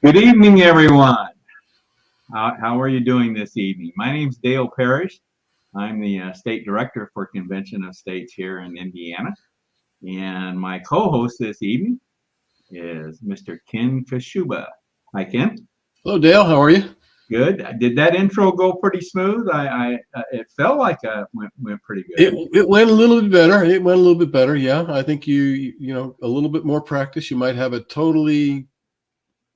Good evening, everyone. How are you doing this evening? My name's Dale Parrish. I'm the state director for Convention of States here in Indiana. And my co-host this evening is Mr. Ken Kashuba. Hi, Ken. Hello, Dale. How are you? Good. Did that intro go pretty smooth? It felt like it went pretty good. It went a little bit better. It went a little bit better. Yeah, I think a little bit more practice, you might have it totally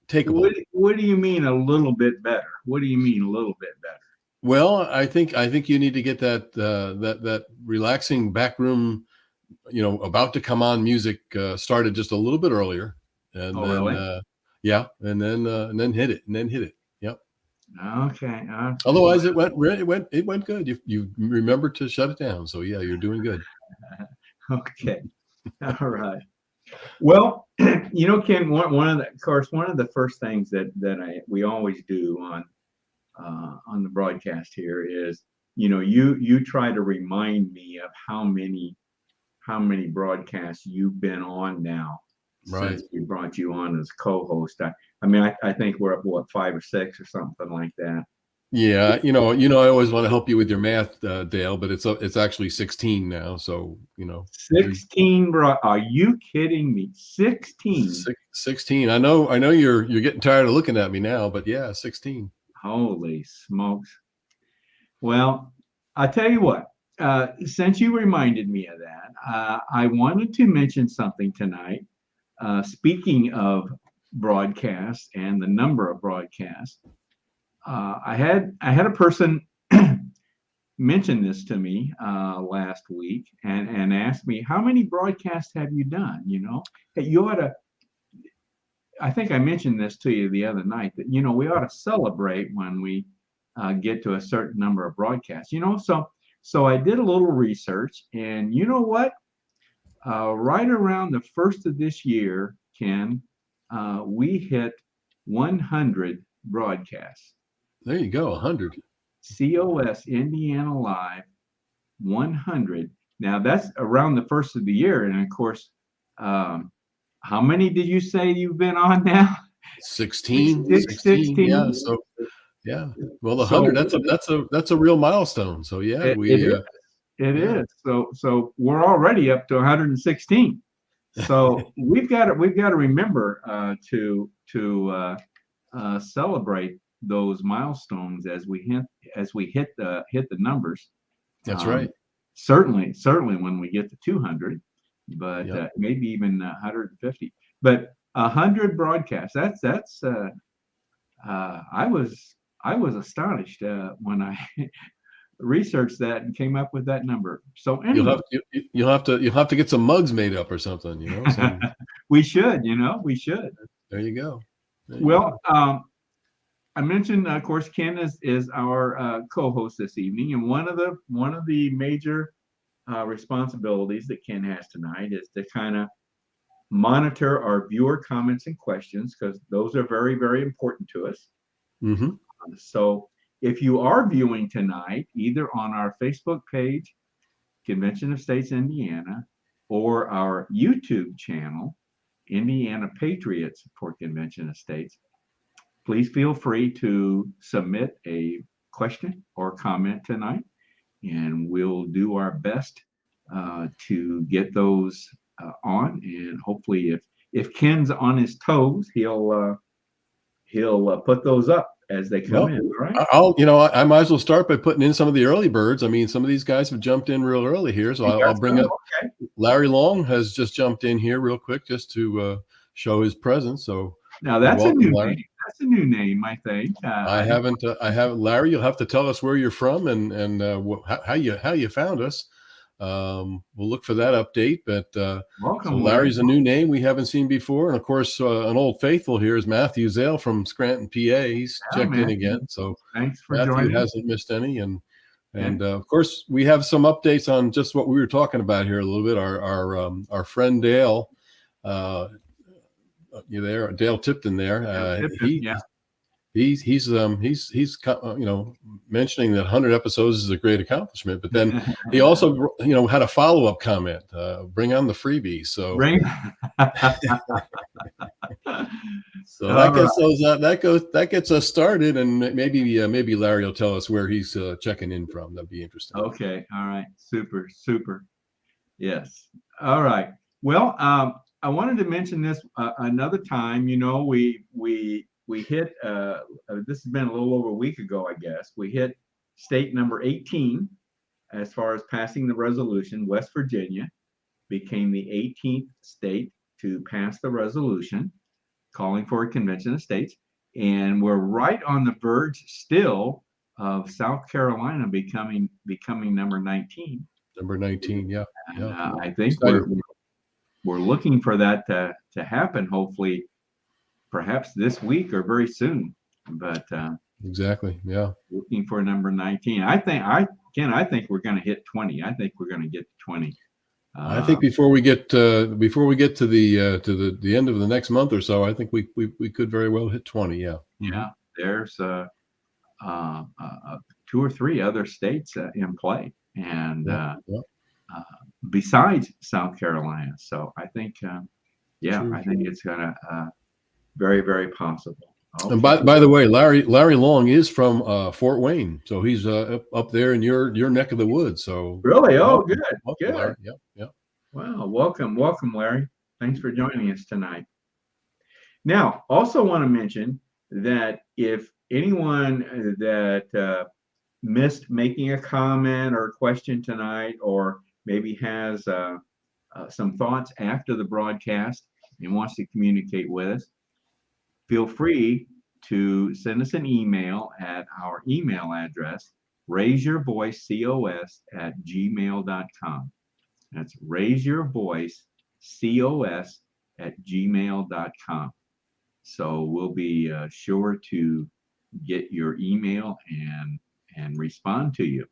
takeable. What do you mean a little bit better? What do you mean a little bit better? Well, I think you need to get that relaxing backroom, about to come on music started just a little bit earlier, and then really? Yeah, and then hit it. Yep. Okay. Otherwise, it went good. You remembered to shut it down, so yeah, you're doing good. Okay. All right. Well, Ken, one of the first things that we always do on the broadcast here is, you try to remind me of how many broadcasts you've been on now. Right. Since we brought you on as co-host. I think we're up, what, 5 or 6 or something like that. Yeah, I always want to help you with your math, Dale, but it's actually 16 now. So 16, bro. Are you kidding me? 16. 16. I know you're getting tired of looking at me now, but yeah, 16. Holy smokes. Well, I'll tell you what. Since you reminded me of that, I wanted to mention something tonight. Speaking of broadcasts and the number of broadcasts, I had a person mention this to me last week and asked me, how many broadcasts have you done? Hey, you ought to. I think I mentioned this to you the other night that we ought to celebrate when we get to a certain number of broadcasts. So I did a little research, and you know what? Right around the first of this year, Ken, we hit 100 broadcasts. There you go, 100. COS Indiana Live, 100. Now that's around the first of the year, and of course, how many did you say you've been on now? 16. 16. Yeah. So yeah. Well, the 100. That's a real milestone. So yeah, it is. So we're already up to 116. So we've got to remember to celebrate those milestones as we hit the numbers. That's right. Certainly when we get to 200, but maybe even 150. But 100 broadcasts. That's I was astonished when I researched that and came up with that number. So anyway, you'll have to get some mugs made up or something. We should. There you go. I mentioned, of course, Ken is our co-host this evening, and one of the major responsibilities that Ken has tonight is to kind of monitor our viewer comments and questions, because those are very, very important to us. Mm-hmm. So if you are viewing tonight, either on our Facebook page, Convention of States Indiana, or our YouTube channel, Indiana Patriots for Convention of States, please feel free to submit a question or comment tonight, and we'll do our best to get those on. And hopefully, if Ken's on his toes, he'll put those up as they come in. Right? I might as well start by putting in some of the early birds. I mean, some of these guys have jumped in real early here, so I'll bring up. Okay. Larry Long has just jumped in here real quick just to show his presence. So now that's a new name. That's a new name, I think. I haven't. Larry, you'll have to tell us where you're from and how you found us. We'll look for that update. But welcome. So Larry's a new name we haven't seen before, and of course, an old faithful here is Matthew Zale from Scranton, PA. He's checked in again. So thanks for Matthew joining. Hasn't missed any, and of course, we have some updates on just what we were talking about here a little bit. Our friend Dale. You there, Dale Tipton there? He's mentioning that 100 episodes is a great accomplishment, but then he also had a follow-up comment. Bring on the freebies. So So All that right. gets those that gets us started, and maybe Larry will tell us where he's checking in from. That'd be interesting. Okay. All right. Super. Super. Yes. All right. Well, I wanted to mention this another time. You know, we hit. This has been a little over a week ago, I guess. We hit state number 18 as far as passing the resolution. West Virginia became the 18th state to pass the resolution calling for a convention of states, and we're right on the verge still of South Carolina becoming number 19. Number 19, yeah, And yeah. I think Exciting. we're looking for that to happen. Hopefully, perhaps this week or very soon. But Exactly, yeah. looking for number 19. I think we're going to hit 20. I think we're going to get to 20. I think before we get to the end of the next month or so, I think we could very well hit 20. Yeah. Yeah, there's 2 or 3 other states in play, and Yeah. besides South Carolina. So I think, True. I think it's gonna very, very possible. And Okay. by the way, Larry Long is from Fort Wayne, so he's up there in your neck of the woods. So Really? Oh, welcome, good, welcome, good. Larry. Yeah. Wow, welcome, Larry. Thanks for joining us tonight. Now, also want to mention that if anyone that missed making a comment or a question tonight, or maybe has some thoughts after the broadcast and wants to communicate with us, feel free to send us an email at our email address, raiseyourvoicecos@gmail.com. That's raiseyourvoicecos@gmail.com. So we'll be sure to get your email and respond to you.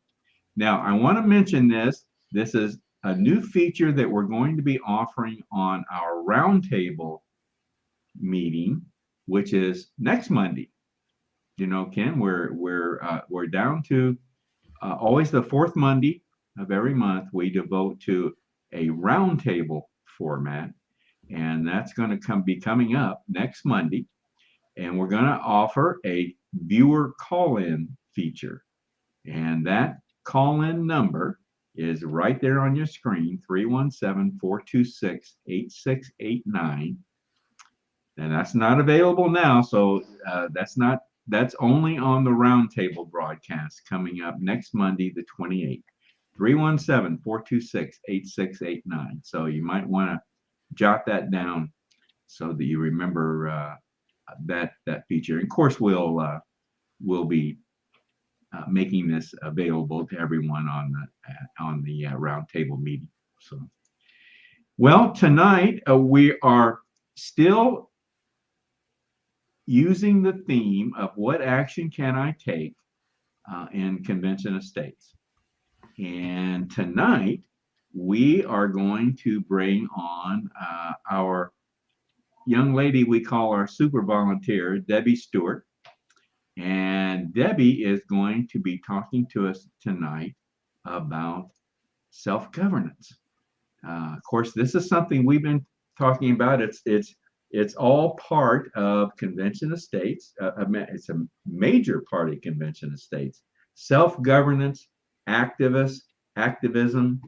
Now, I want to mention this. This is a new feature that we're going to be offering on our roundtable meeting, which is next Monday. You know, Ken, we're down to always the fourth Monday of every month. We devote to a roundtable format, and that's going to be coming up next Monday. And we're going to offer a viewer call-in feature, and that call-in number is right there on your screen, 317-426-8689. And that's not available now, so that's only on the roundtable broadcast coming up next Monday, the 28th. 317-426-8689. So you might want to jot that down so that you remember that feature. And of course, we'll be making this available to everyone on the roundtable meeting. So, well, tonight we are still using the theme of what action can I take in Convention of States. And tonight we are going to bring on our young lady we call our super volunteer, Debbie Stewart. And Debbie is going to be talking to us tonight about self-governance. Of course, this is something we've been talking about. It's all part of Convention of States. It's a major part of Convention of States. Self-governance, activism,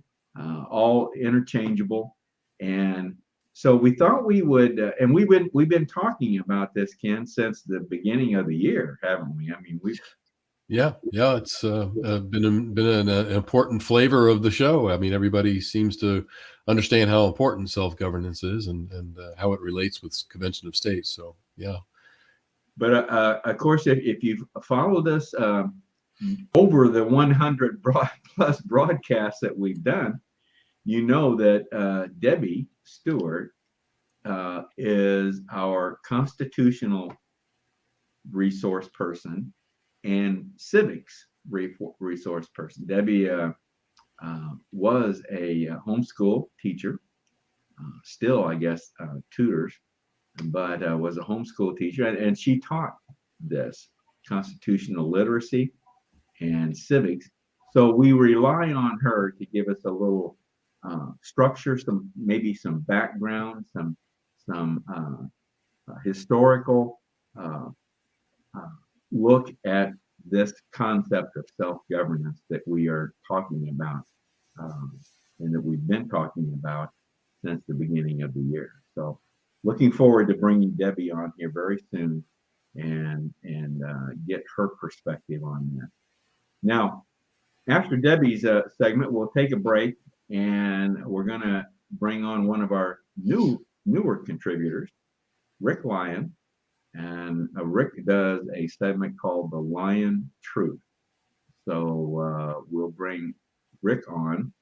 all interchangeable. And so we thought we would, and we've been talking about this, Ken, since the beginning of the year, haven't we? I mean, Yeah. It's been an important flavor of the show. I mean, everybody seems to understand how important self-governance is and how it relates with Convention of States. So, yeah. But of course, if you've followed us over the 100 plus broadcasts that we've done, you know that Debbie Stewart is our constitutional resource person and civics resource person. Debbie was a homeschool teacher, still, I guess, tutors, but was a homeschool teacher, and she taught this constitutional literacy and civics. So we rely on her to give us a little structure, maybe some background, some historical uh, look at this concept of self-governance that we are talking about, and that we've been talking about since the beginning of the year. So looking forward to bringing Debbie on here very soon and get her perspective on that. Now, after Debbie's segment, we'll take a break, and we're going to bring on one of our newer contributors, Rick Lyon. And Rick does a segment called The Lyon Truth. So we'll bring Rick on.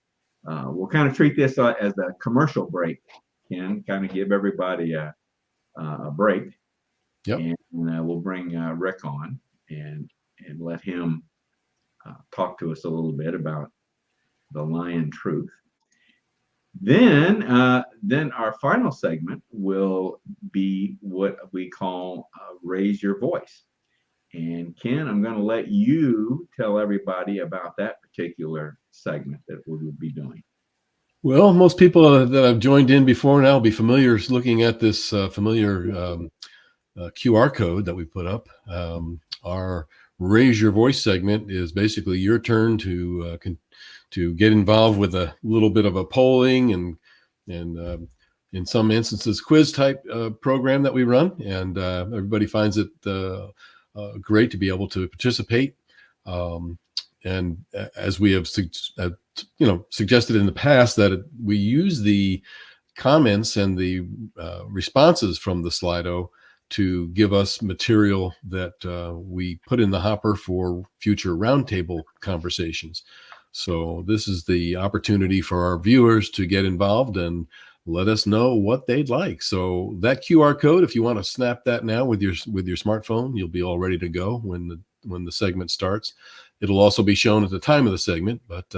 We'll kind of treat this as a commercial break, Ken, kind of give everybody a break. Yep. And we'll bring Rick on and let him talk to us a little bit about the Lyon Truth. Then our final segment will be what we call Raise Your Voice. And Ken, I'm going to let you tell everybody about that particular segment that we will be doing. Well, most people that have joined in before now will be familiar looking at this familiar QR code that we put up. Our Raise Your Voice segment is basically your turn to get involved with a little bit of a polling and in some instances quiz type program that we run, and everybody finds it great to be able to participate. And as we have suggested in the past, that we use the comments and the responses from the Slido to give us material that we put in the hopper for future roundtable conversations. So this is the opportunity for our viewers to get involved and let us know what they'd like. So that QR code, if you want to snap that now with your smartphone, you'll be all ready to go when the segment starts. It'll also be shown at the time of the segment, but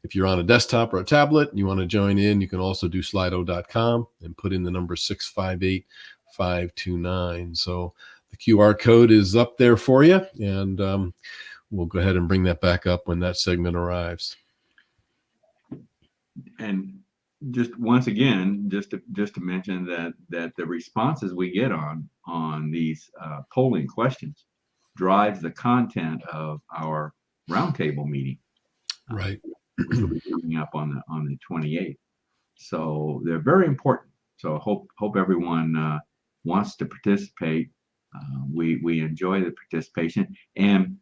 if you're on a desktop or a tablet and you want to join in, you can also do slido.com and put in the number 658-529. So the QR code is up there for you, and we'll go ahead and bring that back up when that segment arrives. And just once again, just to mention that the responses we get on these polling questions drives the content of our roundtable meeting. Right. Which will be coming up on the 28th. So they're very important. So hope everyone wants to participate. We enjoy the participation, and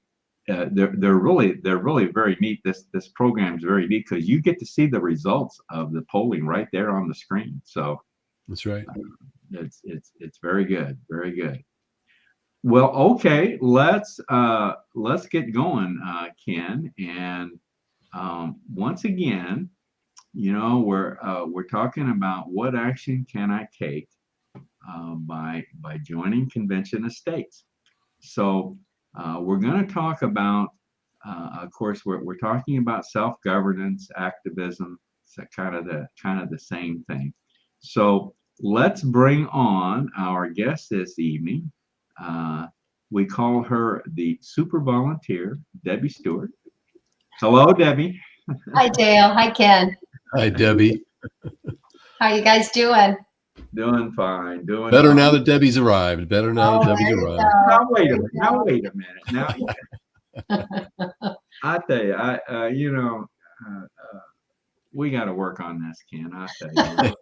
they're really very neat. This program is very neat because you get to see the results of the polling right there on the screen. So that's right. It's very good, very good. Well, okay, let's get going, Ken. And once again, we're talking about what action can I take by joining Convention of States. So we're going to talk about, of course, we're talking about self-governance, activism. It's kind of the same thing. So let's bring on our guest this evening. We call her the super volunteer, Debbie Stewart. Hello, Debbie. Hi, Dale. Hi, Ken. Hi, Debbie. How you guys doing? Doing fine. Doing better fine. Now that Debbie's arrived. Better now that Debbie's arrived. Now wait a minute. Now I tell you, we got to work on this, Ken. I tell you.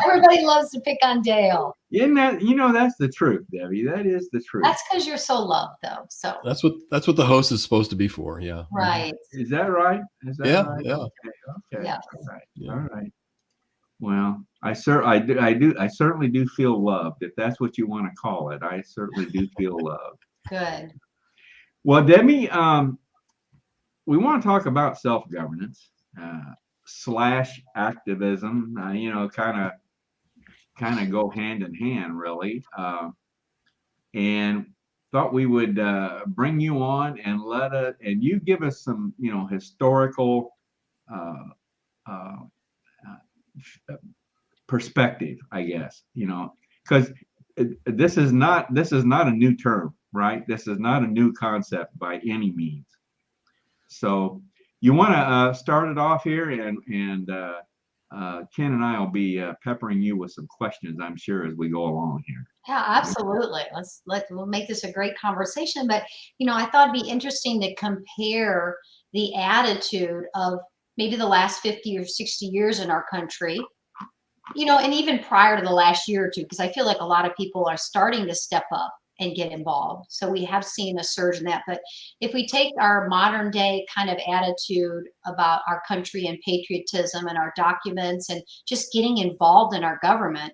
Everybody loves to pick on Dale. Isn't that, that's the truth, Debbie. That is the truth. That's because you're so loved, though. So that's what the host is supposed to be for. Yeah. Right. Is that right? Is that right? Yeah. Okay. Yeah. All right. Yeah. All right. Well, I certainly do feel loved, if that's what you want to call it. I certainly do feel loved. Good. Well, Debbie, we want to talk about self-governance / activism. Kind of go hand in hand, really. And thought we would bring you on and and you give us some, historical perspective, I guess, because this is not a new term, right? This is not a new concept by any means. So you want to start it off here and Ken and I will be peppering you with some questions, I'm sure, as we go along here. Yeah, absolutely. We'll make this a great conversation. But I thought it'd be interesting to compare the attitude of maybe the last 50 or 60 years in our country, and even prior to the last year or two, because I feel like a lot of people are starting to step up and get involved. So we have seen a surge in that. But if we take our modern day kind of attitude about our country and patriotism and our documents and just getting involved in our government,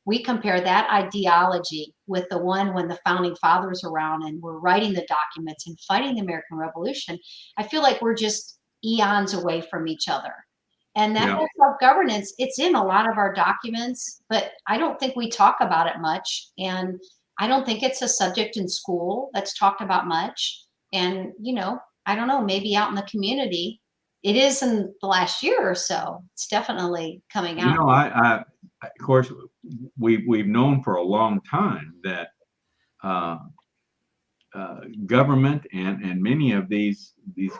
we compare that ideology with the one when the founding fathers were around and we're writing the documents and fighting the American Revolution. I feel like we're just eons away from each other. And that whole self-governance, it's in a lot of our documents, but I don't think we talk about it much. And I don't think it's a subject in school that's talked about much. And, I don't know, maybe out in the community, it is in the last year or so. It's definitely coming out. I of course, we've known for a long time that government and many of these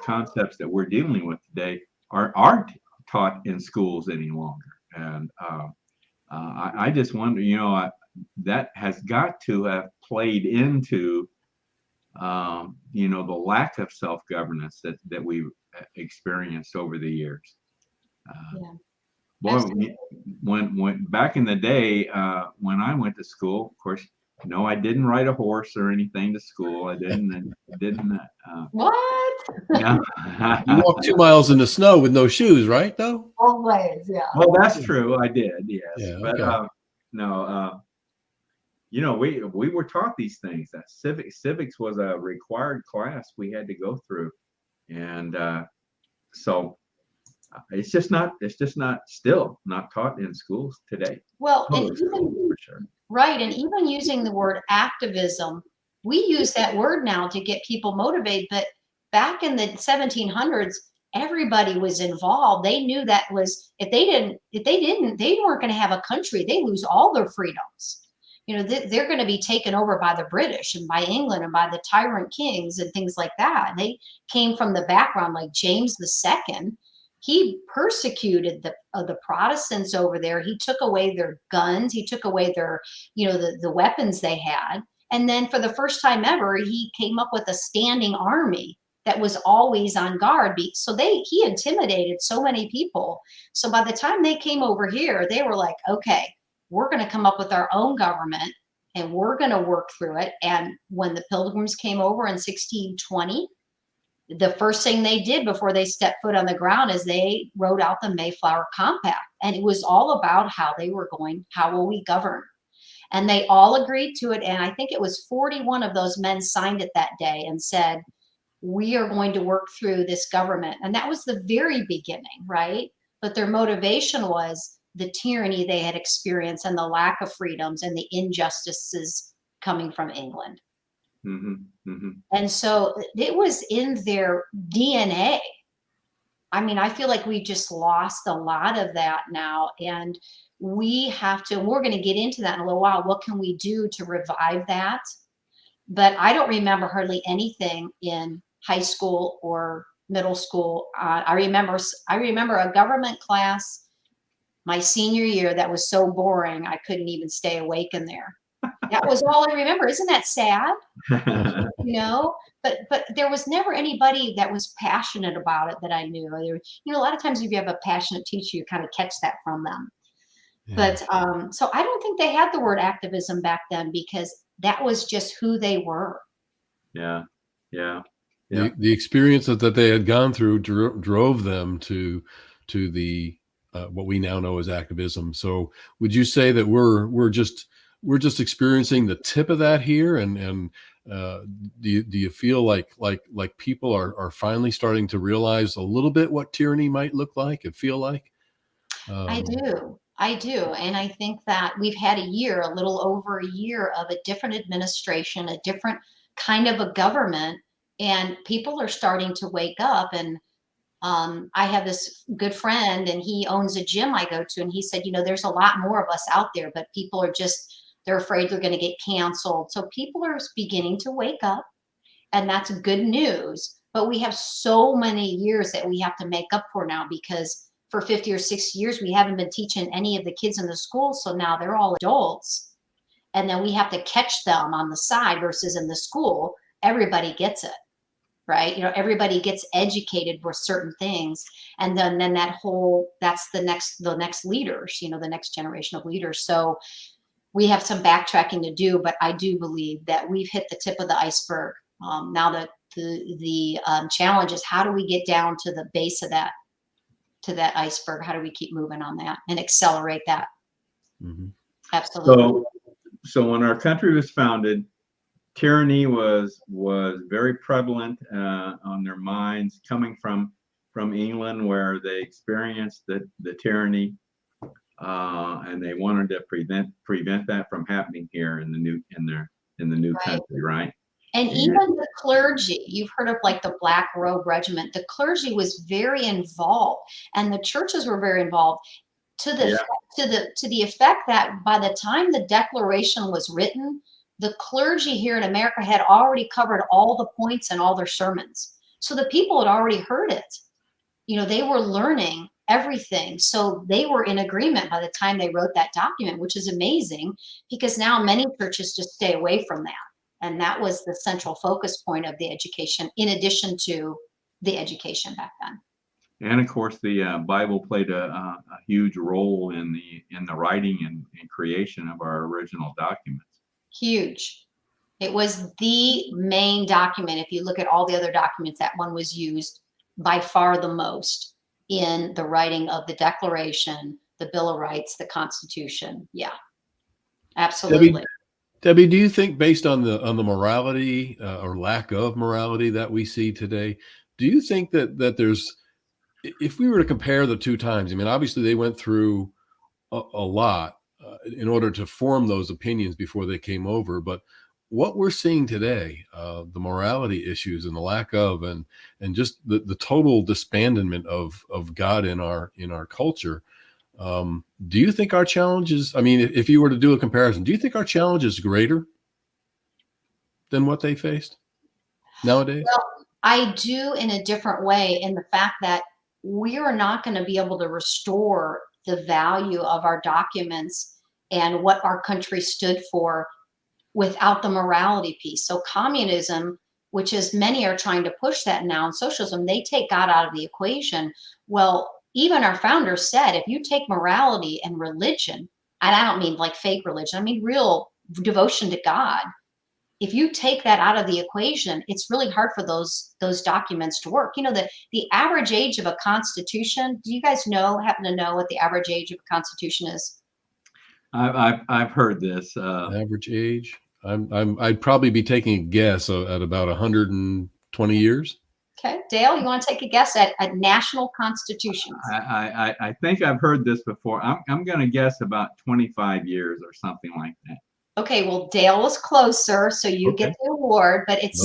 concepts that we're dealing with today aren't taught in schools any longer. And I just wonder, that has got to have played into, the lack of self-governance that we've experienced over the years. Yeah. Boy, when back in the day, when I went to school, of course, no, I didn't ride a horse or anything to school. I didn't. What? Yeah. You walked 2 miles in the snow with no shoes, right? Though. Always, yeah. Well, that's true. I did, yes. Yeah, But okay. no, we were taught these things. That civics was a required class we had to go through, and so it's just not still not taught in schools today. Well, Public and schools, even for sure. right, and even using the word activism, we use that word now to get people motivated. But back in the 1700s, everybody was involved. They knew that was if they didn't, they weren't going to have a country. They lose all their freedoms. They're going to be taken over by the British and by England and by the tyrant kings and things like that. And they came from the background, like James II. He persecuted the Protestants over there. He took away their guns. He took away their, the weapons they had. And then for the first time ever, he came up with a standing army that was always on guard. So he intimidated so many people. So by the time they came over here, they were like, okay, we're going to come up with our own government and we're going to work through it. And when the Pilgrims came over in 1620, the first thing they did before they stepped foot on the ground is they wrote out the Mayflower Compact. And it was all about how will we govern? And they all agreed to it. And I think it was 41 of those men signed it that day and said, we are going to work through this government. And that was the very beginning, right? But their motivation was the tyranny they had experienced and the lack of freedoms and the injustices coming from England. Mm-hmm, mm-hmm. And so it was in their DNA. I mean, I feel like we just lost a lot of that now. And we're going to get into that in a little while. What can we do to revive that? But I don't remember hardly anything in high school or middle school. I remember a government class my senior year that was so boring I couldn't even stay awake in there. That was all I remember. Isn't that sad? But there was never anybody that was passionate about it that I knew. A lot of times if you have a passionate teacher, you kind of catch that from them. Yeah. But so I don't think they had the word activism back then because that was just who they were. Yeah. The experience that they had gone through drove them to the what we now know as activism. So would you say that we're just experiencing the tip of that here? And do you feel like people are finally starting to realize a little bit what tyranny might look like and feel like? I do. And I think that we've had a little over a year of a different administration, a different kind of a government, and people are starting to wake up. And I have this good friend and he owns a gym I go to, and he said, there's a lot more of us out there, but people are they're afraid they're going to get canceled. So people are beginning to wake up, and that's good news. But we have so many years that we have to make up for now because for 50 or 60 years, we haven't been teaching any of the kids in the school. So now they're all adults. And then we have to catch them on the side versus in the school. Everybody gets it, right? You know, everybody gets educated for certain things. And then that's the next leaders, you know, the next generation of leaders. So we have some backtracking to do, but I do believe that we've hit the tip of the iceberg. Now that the challenge is, how do we get down to the base of that, to that iceberg? How do we keep moving on that and accelerate that? Mm-hmm. Absolutely. So when our country was founded, tyranny was very prevalent on their minds, coming from England, where they experienced the tyranny, and they wanted to prevent that from happening here in the new country, right? And even the clergy, you've heard of like the Black Robe Regiment. The clergy was very involved, and the churches were very involved, to the effect that by the time the Declaration was written, the clergy here in America had already covered all the points in all their sermons. So the people had already heard it. You know, they were learning everything. So they were in agreement by the time they wrote that document, which is amazing, because now many churches just stay away from that. And that was the central focus point of the education, in addition to the education back then. And of course, the Bible played a huge role in the writing and creation of our original documents. Huge. It was the main document. If you look at all the other documents, that one was used by far the most in the writing of the Declaration, the Bill of Rights, the Constitution. Yeah, absolutely. Debbie, do you think, based on the morality or lack of morality that we see today, do you think that there's, if we were to compare the two times, I mean, obviously they went through a lot in order to form those opinions before they came over, but what we're seeing today, the morality issues and the lack of, and just the total disbandment of God in our culture, do you think our challenge is, I mean, if you were to do a comparison, do you think our challenge is greater than what they faced nowadays? Well, I do, in a different way, in the fact that we are not going to be able to restore the value of our documents and what our country stood for without the morality piece. So communism, which is, many are trying to push that now, and socialism, they take God out of the equation. Well, even our founders said, if you take morality and religion, and I don't mean like fake religion, I mean real devotion to God, if you take that out of the equation, it's really hard for those documents to work. You know, the average age of a constitution, do you guys happen to know what the average age of a constitution is? I've heard this. Average age, I'd probably be taking a guess at about 120 years. Okay, Dale, you want to take a guess at national constitutions? I think I've heard this before. I'm going to guess about 25 years or something like that. Okay, well, Dale was closer, so you get the award, but it's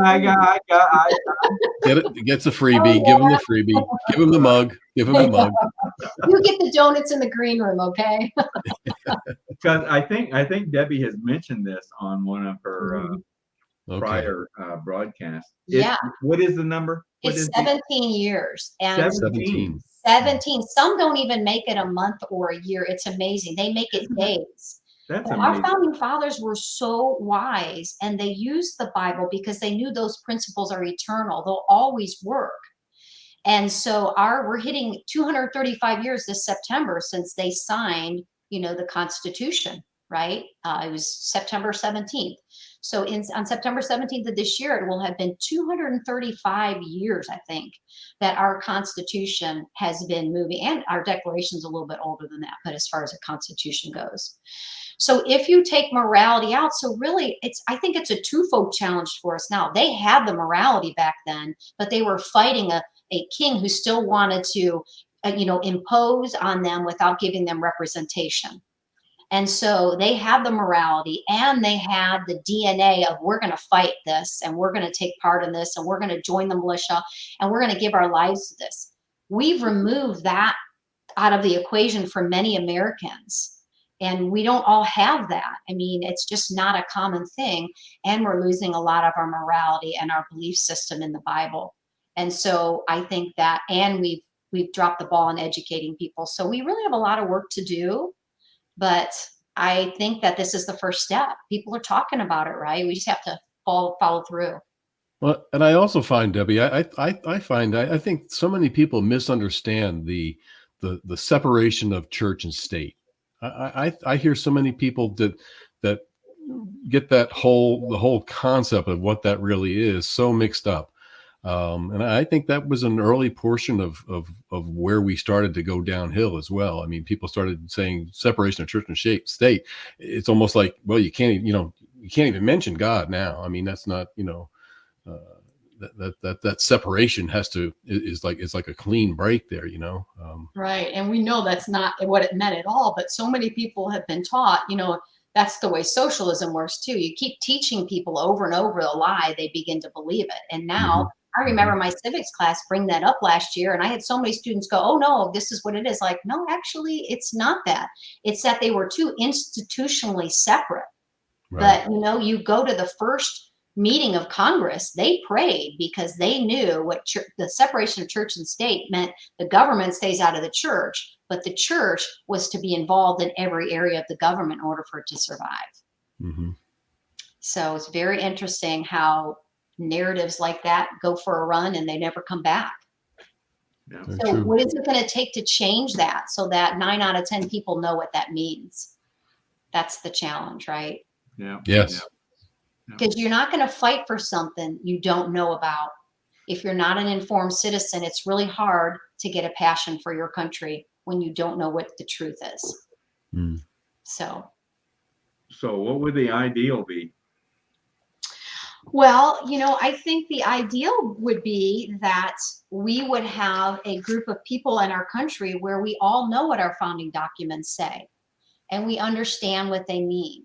I got Get it, gets a freebie. Give him the freebie. Give him the mug. Give him the mug. You get the donuts in the green room, okay? Because I think Debbie has mentioned this on one of her prior broadcasts. What is the number? It's 17 years. And 17. 17. Some don't even make it a month or a year. It's amazing. They make it days. That's amazing. Our founding fathers were so wise, and they used the Bible because they knew those principles are eternal. They'll always work. And so we're hitting 235 years this September since they signed, the Constitution, right? It was September 17th. So on September 17th of this year, it will have been 235 years, I think, that our Constitution has been moving, and our Declaration's a little bit older than that, but as far as the Constitution goes. So if you take morality out, so really I think it's a twofold challenge for us now. They had the morality back then, but they were fighting a king who still wanted to, impose on them without giving them representation. And so they had the morality, and they had the DNA of, we're going to fight this, and we're going to take part in this, and we're going to join the militia, and we're going to give our lives to this. We've removed that out of the equation for many Americans. And we don't all have that. I mean, it's just not a common thing. And we're losing a lot of our morality and our belief system in the Bible. And so I think that, and we've we've dropped the ball in educating people. So we really have a lot of work to do, but I think that this is the first step. People are talking about it, right? We just have to follow through. Well, and I also find, Debbie, I think so many people misunderstand the separation of church and state. I hear so many people that get the whole concept of what that really is so mixed up. And I think that was an early portion of where we started to go downhill as well. I mean, people started saying separation of church and state. It's almost like, well, you can't even mention God now. I mean, that's not, uh, that separation is like a clean break there, Right. And we know that's not what it meant at all. But so many people have been taught, that's the way socialism works too. You keep teaching people over and over a lie, they begin to believe it. And now I remember my civics class bring that up last year, and I had so many students go, "Oh no, this is what it is." Like, no, actually, it's not that. It's that they were too institutionally separate. Right. But you go to the first meeting of Congress, they prayed because they knew what the separation of church and state meant. The government stays out of the church, but the church was to be involved in every area of the government in order for it to survive. Mm-hmm. So it's very interesting how narratives like that go for a run and they never come back. Yeah. So True. what is it going to take to change that so that 9 out of 10 people know what that means? That's the challenge, right? Yeah. Yes. Because you're not going to fight for something you don't know about. If you're not an informed citizen, it's really hard to get a passion for your country when you don't know what the truth is. Mm. So what would the ideal be? well, I think the ideal would be that we would have a group of people in our country where we all know what our founding documents say and we understand what they mean.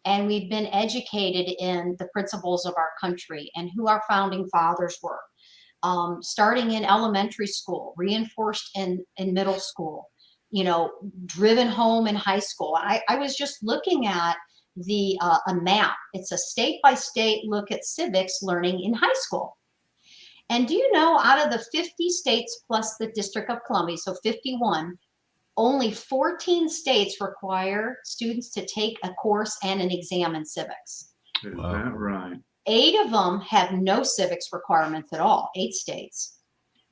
And we've been educated in the principles of our country and who our founding fathers were, starting in elementary school, reinforced in middle school, driven home in high school. I was just looking at a map. It's a state by state look at civics learning in high school. And do you know, out of the 50 states plus the District of Columbia, so 51, only 14 states require students to take a course and an exam in civics. Is Wow. that right? 8 of them have no civics requirements at all, 8 states.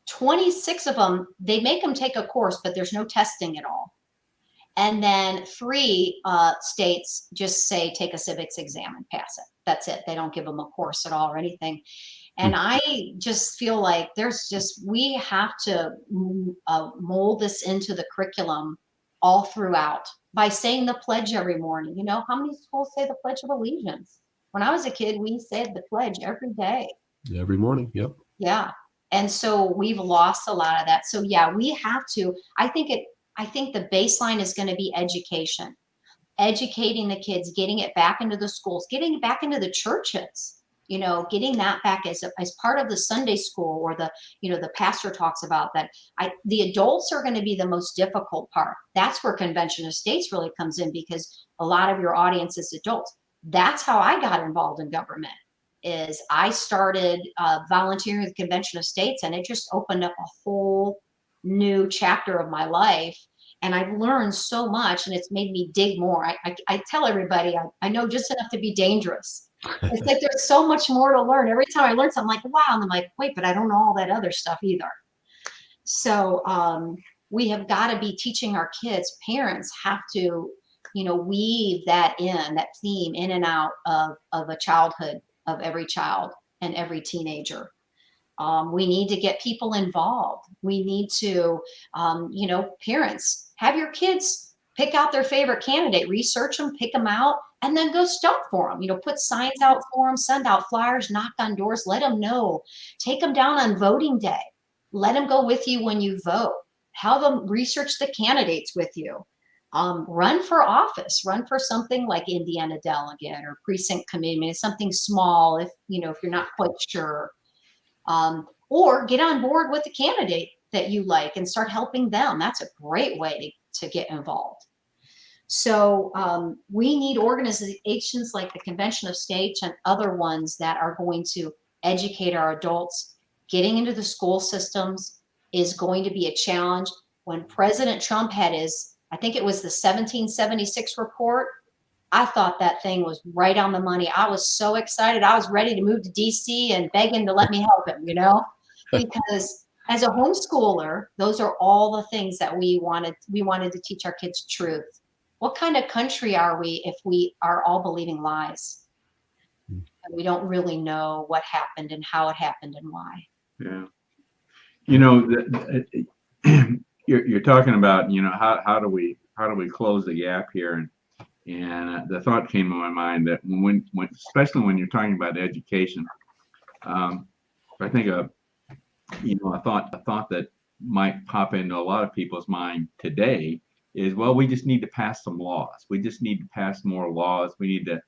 26 of them, they make them take a course, but there's no testing at all. And then 3 states just say, take a civics exam and pass it. That's it. They don't give them a course at all or anything. And I just feel like we have to mold this into the curriculum all throughout by saying the pledge every morning. How many schools say the Pledge of Allegiance? When I was a kid, we said the pledge every day. Every morning. Yep. Yeah. And so we've lost a lot of that. So yeah, we have to, I think the baseline is going to be education, educating the kids, getting it back into the schools, getting it back into the churches, getting that back as part of the Sunday school, or the pastor talks about that. The adults are going to be the most difficult part. That's where Convention of States really comes in, because a lot of your audience is adults. That's how I got involved in government. Is I started volunteering with the Convention of States, and it just opened up a whole new chapter of my life. And I've learned so much, and it's made me dig more. I tell everybody I know just enough to be dangerous. It's like there's so much more to learn. Every time I learn something, I'm like, wow. And I'm like, wait, but I don't know all that other stuff either. So we have got to be teaching our kids. Parents have to, weave that theme in and out of a childhood of every child and every teenager. We need to get people involved. We need to, parents, have your kids pick out their favorite candidate, research them, pick them out, and then go stuff for them. Put signs out for them, send out flyers, knock on doors, let them know. Take them down on voting day. Let them go with you when you vote. Have them research the candidates with you. Run for office. Run for something like Indiana delegate or precinct committee. I mean, it's something small if you're not quite sure. Or get on board with the candidate that you like and start helping them. That's a great way to get involved. So we need organizations like the Convention of States and other ones that are going to educate our adults, getting into the school systems, is going to be a challenge. When President Trump had his, I think it was the 1776 report, I thought that thing was right on the money. I was so excited. I was ready to move to DC and beg him to let me help him, because as a homeschooler, those are all the things that we wanted. We wanted to teach our kids truth. What kind of country are we if we are all believing lies? And we don't really know what happened and how it happened and why. Yeah. You're talking about, how do we close the gap here? And the thought came to my mind that when especially when you're talking about education, I think a thought that might pop into a lot of people's mind today is, well, we just need to pass some laws. We just need to pass more laws. We need to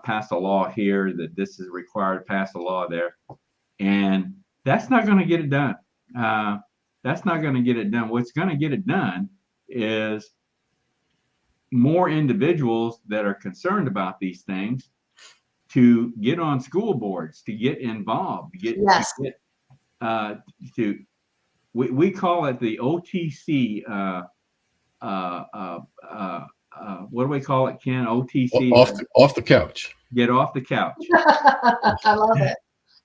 pass a law here that this is required, pass a law there. And that's not going to get it done. That's not going to get it done. What's going to get it done is more individuals that are concerned about these things to get on school boards, to get involved, Yes. We call it the OTC. What do we call it, Ken? OTC. Off the couch. Get off the couch. I love it.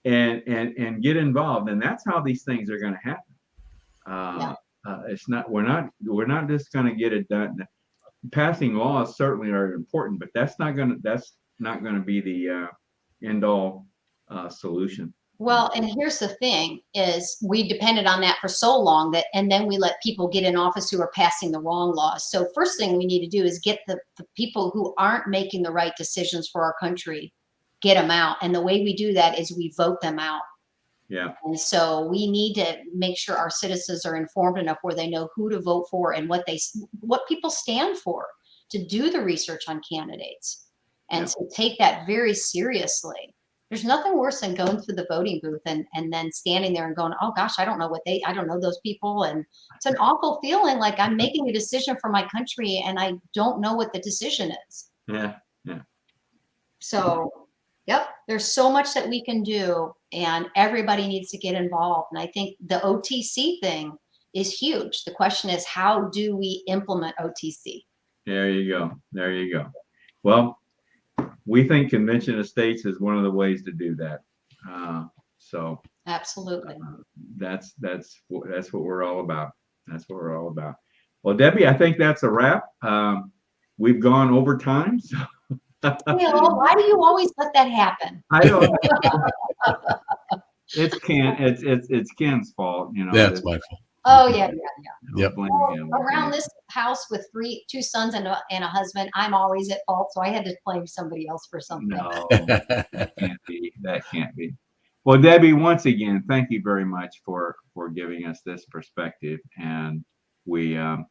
And get involved, and that's how these things are going to happen. It's not. We're not just going to get it done. Passing laws certainly are important, but that's not going to be the end all solution. Well, and here's the thing is we depended on that for so long and then we let people get in office who are passing the wrong laws. So first thing we need to do is get the people who aren't making the right decisions for our country, get them out. And the way we do that is we vote them out. Yeah. And so we need to make sure our citizens are informed enough where they know who to vote for and what people stand for, to do the research on candidates and to take that very seriously. There's nothing worse than going through the voting booth and then standing there and going, oh gosh, I don't know those people. And it's an awful feeling, like I'm making a decision for my country and I don't know what the decision is. Yeah. Yeah. So, yep, there's so much that we can do and everybody needs to get involved. And I think the OTC thing is huge. The question is, how do we implement OTC? There you go. Well, we think convention of states is one of the ways to do that. So absolutely, that's what we're all about. That's what we're all about. Well, Debbie, I think that's a wrap. We've gone over time. So. Why do you always let that happen? I don't know. It's Ken's fault. That's my fault. Oh yeah. Yep. Well, around this house with two sons and a husband, I'm always at fault, so I had to blame somebody else for something. No, that can't be. Well, Debbie, once again, thank you very much for giving us this perspective, and we want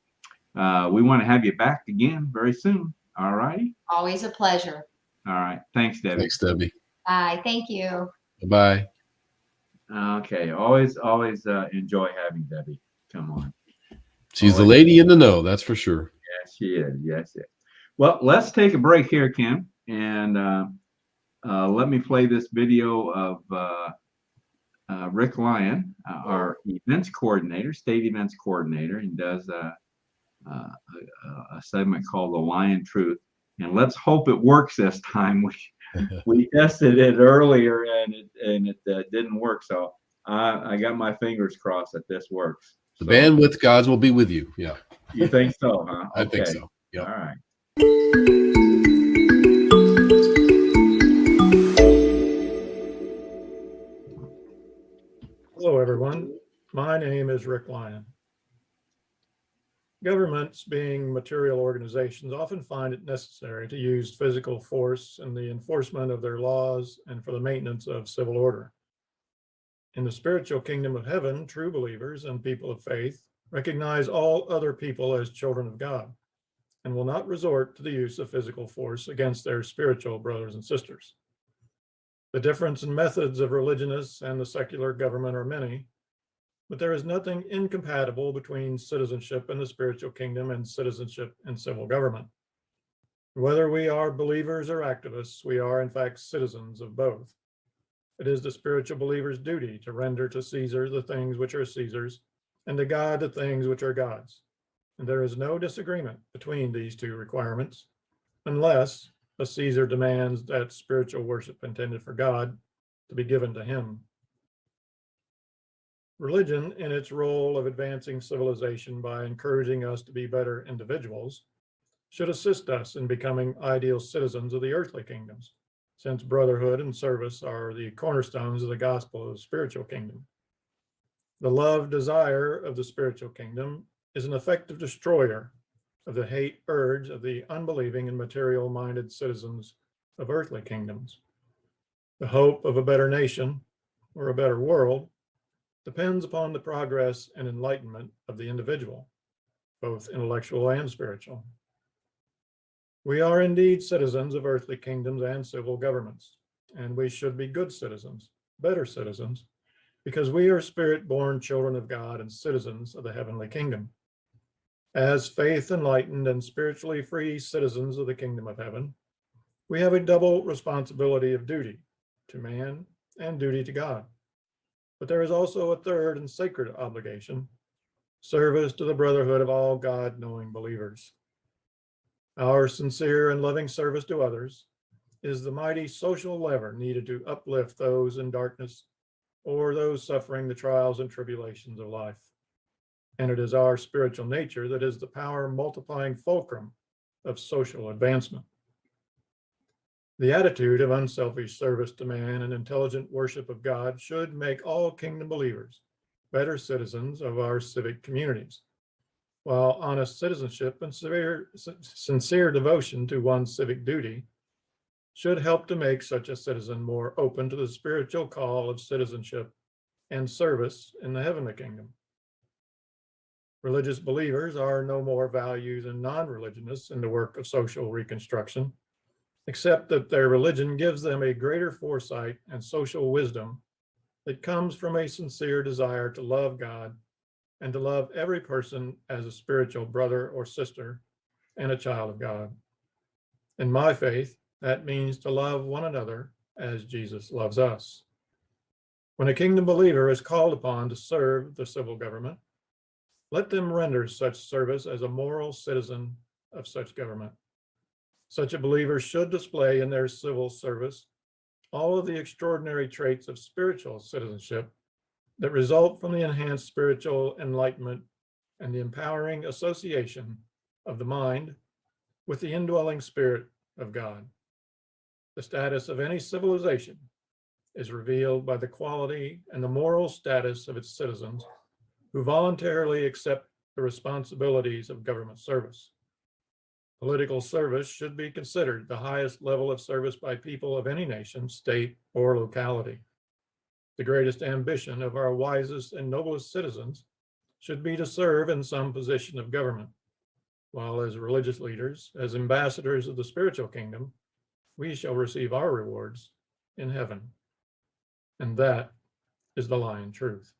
to have you back again very soon. All righty. Always a pleasure. All right. Thanks, Debbie. Thanks, Debbie. Bye. Thank you. Bye. Okay. Always enjoy having Debbie. Come on. She's the lady in the know, that's for sure. Yes, she is. Yes. Well, let's take a break here, Kim, and let me play this video of Rick Lyon, our events coordinator, state events coordinator, and does a segment called The Lyon Truth. And let's hope it works this time. We tested it earlier and it didn't work. So I got my fingers crossed that this works. The bandwidth gods will be with you. Yeah. You think so, huh? I think so. Yeah. All right. Hello, everyone. My name is Rick Lyon. Governments, being material organizations, often find it necessary to use physical force in the enforcement of their laws and for the maintenance of civil order. In the spiritual kingdom of heaven, true believers and people of faith recognize all other people as children of God and will not resort to the use of physical force against their spiritual brothers and sisters. The difference in methods of religionists and the secular government are many, but there is nothing incompatible between citizenship in the spiritual kingdom and citizenship in civil government. Whether we are believers or activists, we are in fact citizens of both. It is the spiritual believer's duty to render to Caesar the things which are Caesar's, and to God the things which are God's. And there is no disagreement between these two requirements, unless a Caesar demands that spiritual worship intended for God to be given to him. Religion, in its role of advancing civilization by encouraging us to be better individuals, should assist us in becoming ideal citizens of the earthly kingdoms, since brotherhood and service are the cornerstones of the gospel of the spiritual kingdom. The love desire of the spiritual kingdom is an effective destroyer of the hate urge of the unbelieving and material-minded citizens of earthly kingdoms. The hope of a better nation or a better world depends upon the progress and enlightenment of the individual, both intellectual and spiritual. We are indeed citizens of earthly kingdoms and civil governments, and we should be good citizens, better citizens, because we are spirit-born children of God and citizens of the heavenly kingdom. As faith-enlightened and spiritually free citizens of the kingdom of heaven, we have a double responsibility of duty to man and duty to God. But there is also a third and sacred obligation, service to the brotherhood of all God-knowing believers. Our sincere and loving service to others is the mighty social lever needed to uplift those in darkness or those suffering the trials and tribulations of life. And it is our spiritual nature that is the power multiplying fulcrum of social advancement. The attitude of unselfish service to man and intelligent worship of God should make all kingdom believers better citizens of our civic communities, while honest citizenship and sincere devotion to one's civic duty should help to make such a citizen more open to the spiritual call of citizenship and service in the heavenly kingdom. Religious believers are no more valued than non-religionists in the work of social reconstruction, except that their religion gives them a greater foresight and social wisdom that comes from a sincere desire to love God and to love every person as a spiritual brother or sister and a child of God. In my faith, that means to love one another as Jesus loves us. When a kingdom believer is called upon to serve the civil government, let them render such service as a moral citizen of such government. Such a believer should display in their civil service all of the extraordinary traits of spiritual citizenship that result from the enhanced spiritual enlightenment and the empowering association of the mind with the indwelling spirit of God. The status of any civilization is revealed by the quality and the moral status of its citizens who voluntarily accept the responsibilities of government service. Political service should be considered the highest level of service by people of any nation, state, or locality. The greatest ambition of our wisest and noblest citizens should be to serve in some position of government, while as religious leaders, as ambassadors of the spiritual kingdom, we shall receive our rewards in heaven. And that is the Lyon truth.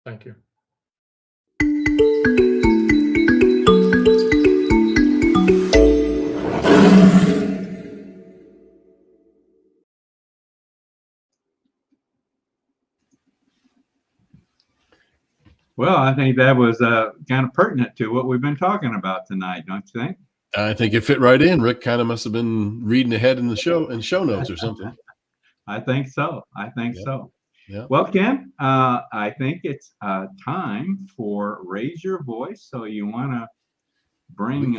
Thank you. Well, I think that was kind of pertinent to what we've been talking about tonight, don't you think? I think it fit right in. Rick kind of must have been reading ahead in the show notes or something. I think so. I think so. Yeah. Well, Ken, I think it's time for Raise Your Voice. So you want to bring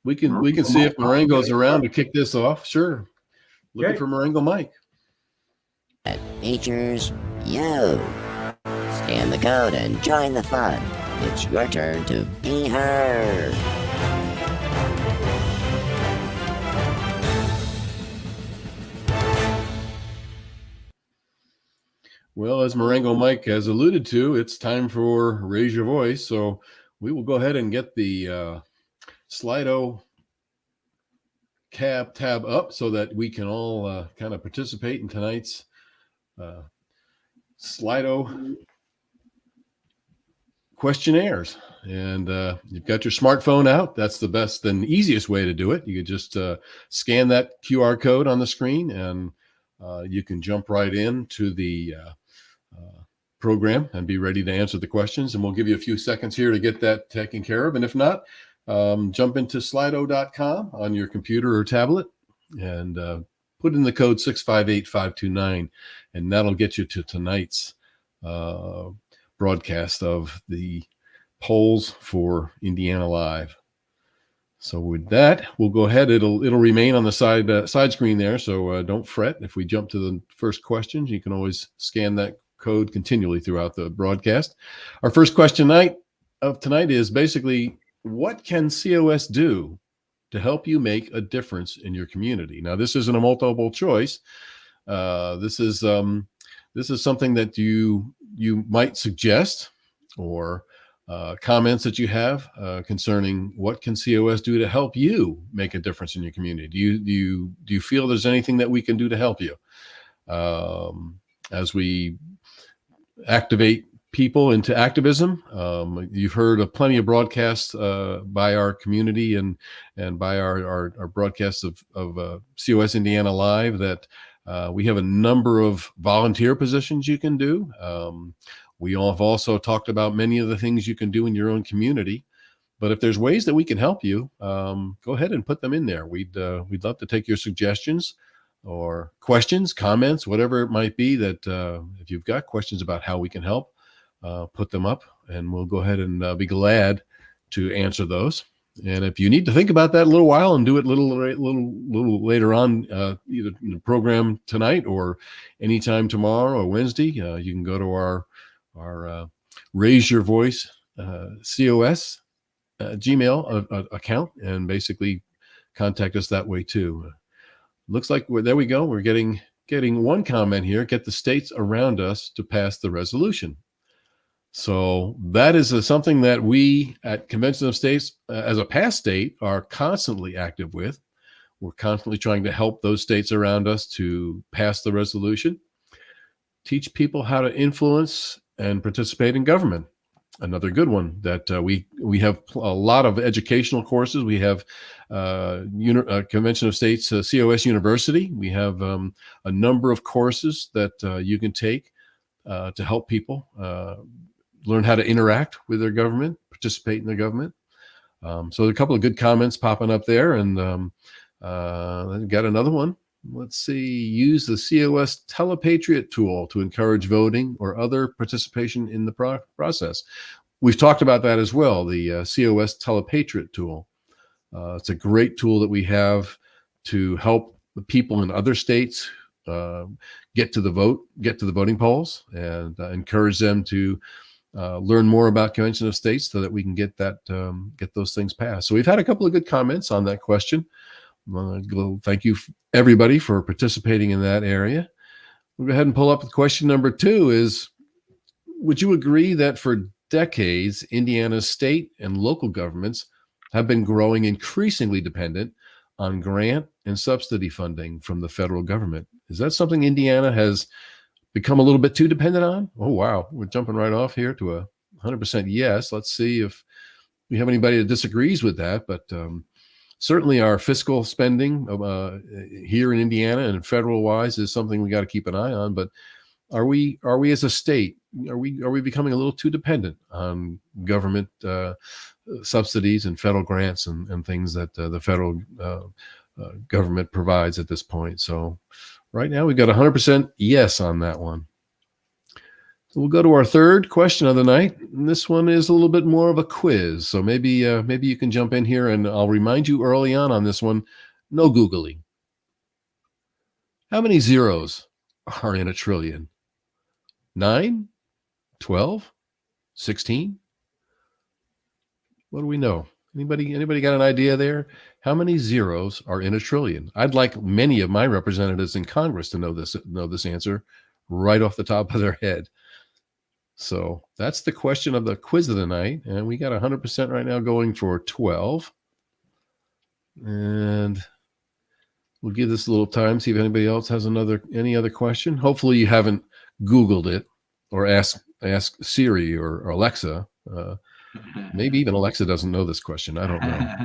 we can see if Marengo's around to kick this off. Sure. Looking for Marengo Mike. Features you. Scan the code and join the fun. It's your turn to be heard. Well, as Marengo Mike has alluded to, it's time for Raise Your Voice. So we will go ahead and get the Slido tab up so that we can all kind of participate in tonight's Slido questionnaires. And you've got your smartphone out. That's the best and easiest way to do it. You could just scan that QR code on the screen and you can jump right into the program and be ready to answer the questions. And we'll give you a few seconds here to get that taken care of. And if not, jump into slido.com on your computer or tablet and put in the code 658529, and that'll get you to tonight's broadcast of the polls for Indiana Live. So with that, we'll go ahead. It'll remain on the side screen there. So don't fret. If we jump to the first questions, you can always scan that code continually throughout the broadcast. Our first question tonight is basically, what can COS do to help you make a difference in your community? Now, this isn't a multiple choice. This is something that you might suggest, or comments that you have concerning what can COS do to help you make a difference in your community. Do you feel there's anything that we can do to help you as we activate people into activism? You've heard of plenty of broadcasts by our community and by our broadcasts of COS Indiana Live that we have a number of volunteer positions you can do. We have also talked about many of the things you can do in your own community. But if there's ways that we can help you, go ahead and put them in there. We'd love to take your suggestions or questions, comments, whatever it might be, that if you've got questions about how we can help, put them up, and we'll go ahead and be glad to answer those. And if you need to think about that a little while and do it a little later on, either in the program tonight or anytime tomorrow or Wednesday, you can go to our Raise Your Voice COS Gmail account and basically contact us that way too. Looks like there we go. We're getting one comment here. Get the states around us to pass the resolution. So that is something that we at Convention of States, as a past state, are constantly active with. We're constantly trying to help those states around us to pass the resolution. Teach people how to influence and participate in government. Another good one that we have a lot of educational courses. We have Convention of States COS University. We have a number of courses that you can take to help people learn how to interact with their government, participate in their government. So a couple of good comments popping up there, and got another one. Let's see. Use the COS Telepatriot tool to encourage voting or other participation in the process. We've talked about that as well, the COS Telepatriot tool. It's a great tool that we have to help the people in other states get to the voting polls, and encourage them to learn more about Convention of States so that we can get those things passed. So we've had a couple of good comments on that question. Thank you everybody for participating in that area. We'll go ahead and pull up question number 2 is, would you agree that for decades, Indiana's state and local governments have been growing increasingly dependent on grant and subsidy funding from the federal government? Is that something Indiana has become a little bit too dependent on? Oh, wow. We're jumping right off here to a 100% yes. Let's see if we have anybody that disagrees with that. But certainly our fiscal spending here in Indiana and federal wise is something we got to keep an eye on. But are we as a state, are we becoming a little too dependent on government subsidies and federal grants and things that the federal government provides at this point? So right now we've got 100% yes on that one. So we'll go to our third question of the night. And this one is a little bit more of a quiz. So maybe you can jump in here, and I'll remind you early on this one, no Googling. How many zeros are in a trillion? 9, 12, 16? What do we know? Anybody got an idea there? How many zeros are in a trillion? I'd like many of my representatives in Congress to know this answer right off the top of their head. So that's the question of the quiz of the night. And we got 100% right now going for 12. And we'll give this a little time, see if anybody else has any other question. Hopefully you haven't Googled it or ask Siri or Alexa. Maybe even Alexa doesn't know this question. I don't know.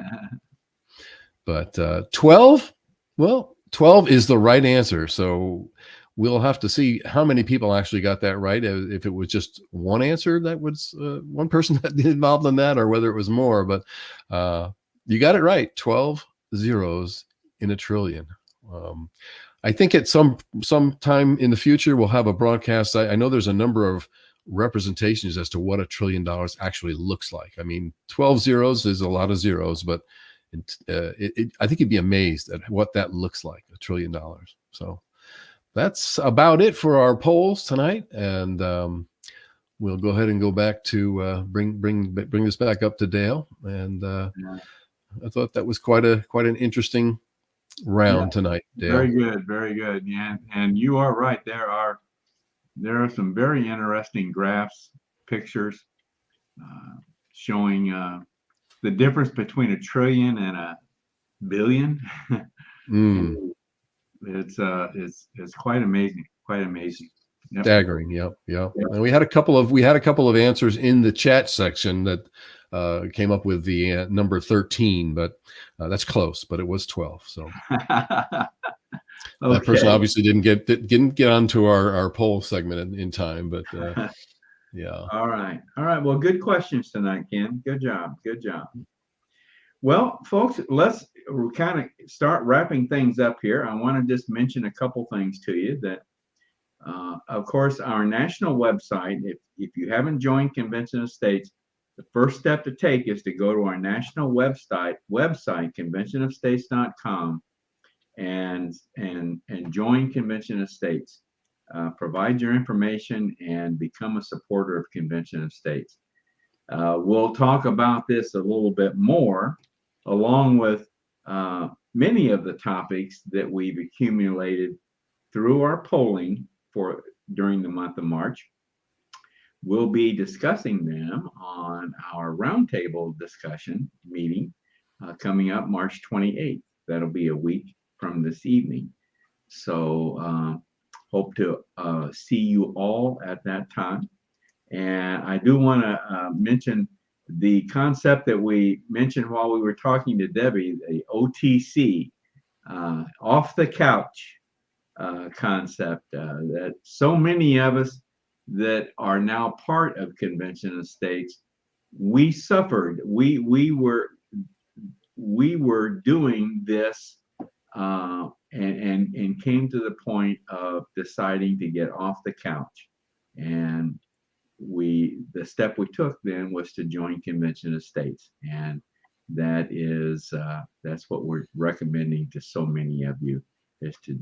But 12, well, 12 is the right answer. So we'll have to see how many people actually got that right. If it was just one answer that was one person that involved in that, or whether it was more. But you got it right. 12 zeros in a trillion. I think at some time in the future we'll have a broadcast. I know there's a number of representations as to what $1 trillion actually looks like. I mean, 12 zeros is a lot of zeros, but I think you'd be amazed at what that looks like, $1 trillion. So that's about it for our polls tonight, and we'll go ahead and go back to bring this back up to Dale. And I thought that was quite an interesting round tonight, Dale. Very good, very good. Yeah, and you are right. There are some very interesting graphs, pictures showing the difference between $1 trillion and $1 billion. It's quite amazing. Quite amazing. Yep. Staggering. Yep. And we had a couple of answers in the chat section that came up with the number 13, but that's close. But it was 12. So that person obviously didn't get onto our poll segment in time. But yeah. All right. Well, good questions tonight, Ken. Good job. Well, folks, let's kind of start wrapping things up here. I want to just mention a couple things to you that, of course, our national website, if you haven't joined Convention of States, the first step to take is to go to our national website, conventionofstates.com, and join Convention of States. Provide your information and become a supporter of Convention of States. We'll talk about this a little bit more, along with many of the topics that we've accumulated through our polling during the month of March. We'll be discussing them on our roundtable discussion meeting coming up March 28th. That'll be a week from this evening. So hope to see you all at that time. And I do want to mention the concept that we mentioned while we were talking to Debbie, the OTC, off the couch concept, that so many of us that are now part of Convention of States, we suffered. We were doing this and came to the point of deciding to get off the couch. And the step we took then was to join Convention of States, and that's what we're recommending to so many of you, is to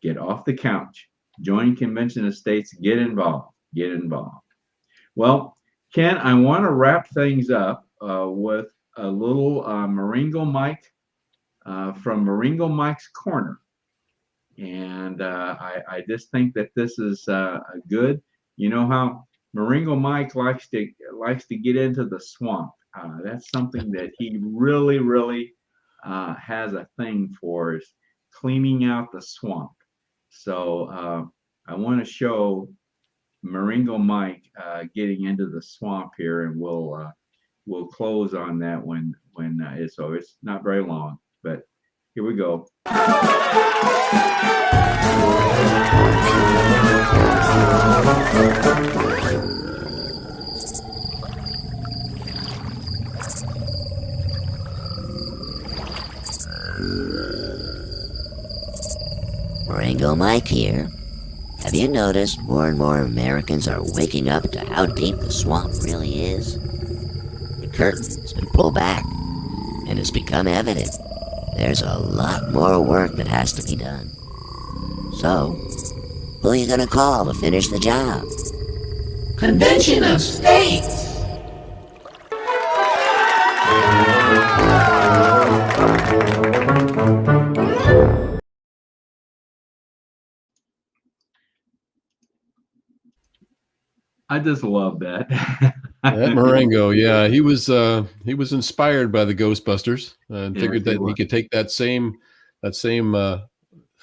get off the couch, join Convention of States, get involved. Well, Ken, I want to wrap things up with a little Maringo Mike from Maringo Mike's Corner, and I just think that this is good. You know how Maringo Mike likes to get into the swamp. That's something that he really has a thing for, is cleaning out the swamp. So I want to show Maringo Mike getting into the swamp here, and we'll close on that so it's not very long, but here we go. Maringo Mike here. Have you noticed more and more Americans are waking up to how deep the swamp really is? The curtain's been pulled back, and it's become evident there's a lot more work that has to be done. So, who are you gonna call to finish the job? Convention of States! I just love that. That Marengo, yeah, he was inspired by the Ghostbusters and figured that he could take that same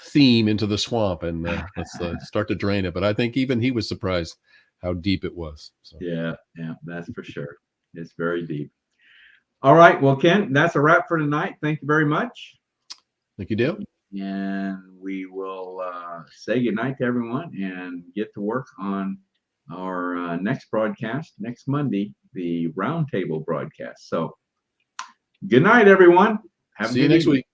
theme into the swamp and let's start to drain it. But I think even he was surprised how deep it was. So. Yeah, that's for sure. It's very deep. All right, well, Ken, that's a wrap for tonight. Thank you very much. Thank you, Dale. and we will say goodnight to everyone and get to work on our next broadcast next Monday, the roundtable broadcast. So good night, everyone. Have a See you good next evening. week.